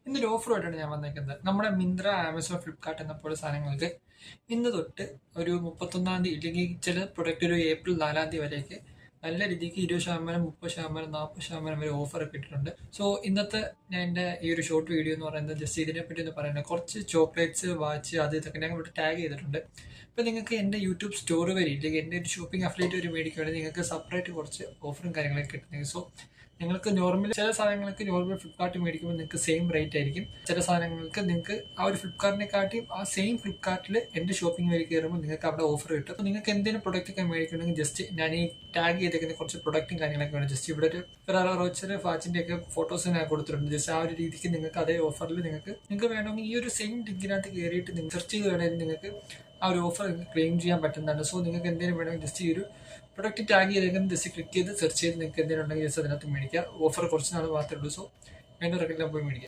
ഇന്നൊരു ഓഫറുമായിട്ടാണ് ഞാൻ വന്നേക്കുന്നത്. നമ്മുടെ മിന്ത്ര, ആമസോൺ, ഫ്ലിപ്കാർട്ട് എന്ന പോലെ സാധനങ്ങൾക്ക് ഇന്ന് തൊട്ട് ഒരു 31-ാം തീയതി ഇല്ലെങ്കിൽ ചില പ്രൊഡക്റ്റ് ഒരു ഏപ്രിൽ 4-ാം തീയതി വരെയൊക്കെ നല്ല രീതിക്ക് 20%, 30%, 40% വരെ ഓഫർ ഇട്ടിട്ടുണ്ട്. സോ ഇന്നത്തെ ഞാൻ എൻ്റെ ഈ ഒരു ഷോർട്ട് വീഡിയോ എന്ന് പറയുന്നത് ജസ്റ്റ് ഇതിനെപ്പറ്റി ഒന്ന് പറയുന്നത്. കുറച്ച് ചോക്ലേറ്റ്സ്, വാച്ച്, അത് ഇതൊക്കെ ഞാൻ ഇവിടെ ടാഗ് ചെയ്തിട്ടുണ്ട്. ഇപ്പം നിങ്ങൾക്ക് എൻ്റെ യൂട്യൂബ് സ്റ്റോർ വഴി ഇല്ലെങ്കിൽ എൻ്റെ ഒരു ഷോപ്പിംഗ് അഫിലിയേറ്റ് വഴി മേടിക്കുകയാണെങ്കിൽ നിങ്ങൾക്ക് സെപ്പറേറ്റ് കുറച്ച് ഓഫറും കാര്യങ്ങളൊക്കെ കിട്ടുന്നത്. സോ നിങ്ങൾക്ക് നോർമൽ ചില സാധനങ്ങൾക്ക് നോർമൽ ഫ്ലിപ്കാർട്ട് മേടിക്കുമ്പോൾ നിങ്ങൾക്ക് സെയിം റേറ്റ് ആയിരിക്കും. ചില സാധനങ്ങൾക്ക് നിങ്ങൾക്ക് ആ ഒരു ഫ്ലിപ്കാർട്ടിനെ കാട്ടിയും ആ സെയിം ഫ്ലിപ്കാർട്ടിൽ എൻ്റെ ഷോപ്പിംഗ് വഴി കയറുമ്പോൾ നിങ്ങൾക്ക് അവിടെ ഓഫർ കിട്ടും. അപ്പോൾ നിങ്ങൾക്ക് എന്തെങ്കിലും പ്രൊഡക്റ്റ് ഒക്കെ മേടിക്കണമെങ്കിൽ ജസ്റ്റ് ഞാൻ ഈ ടാഗ് ചെയ്തേക്കുന്ന കുറച്ച് പ്രൊഡക്റ്റും കാര്യങ്ങളൊക്കെ വേണം. ജസ്റ്റ് ഇവിടെ ഒരു ഫെറാറോ റോച്ചർ, വാച്ചിന്റെ ഒക്കെ ഫോട്ടോസ് ഞാൻ കൊടുത്തിട്ടുണ്ട്. ജസ്റ്റ് ആ ഒരു രീതിക്ക് നിങ്ങൾക്ക് അതേ ഓഫറിൽ നിങ്ങൾക്ക് വേണമെങ്കിൽ ഈ ഒരു സെയിം ലിങ്കിനകത്ത് കയറിയിട്ട് നിങ്ങൾ സെർച്ച് ചെയ്ത് വേണമെങ്കിൽ നിങ്ങൾക്ക് ആ ഒരു ഓഫർ ക്ലെയിം ചെയ്യാൻ പറ്റുന്നതാണ്. സോ നിങ്ങൾക്ക് എന്തെങ്കിലും വേണമെങ്കിൽ ജസ്റ്റ് ഈ ഒരു പ്രൊഡക്റ്റ് ടാഗ് ചെയ്തേക്കുന്നത് ജസ്റ്റ് ക്ലിക്ക് ചെയ്ത് സെർച്ച് ചെയ്ത് നിങ്ങൾക്ക് എന്തെങ്കിലും ഉണ്ടെങ്കിൽ ജസ്റ്റ് അതിനകത്ത് മേടിക്കുക. ഓഫർ കുറച്ച് നാൾ മാത്രമേ ഉള്ളൂ. സോ വേണ്ട റെക്കമെൻഡ് പോയി മേടിക്കുക.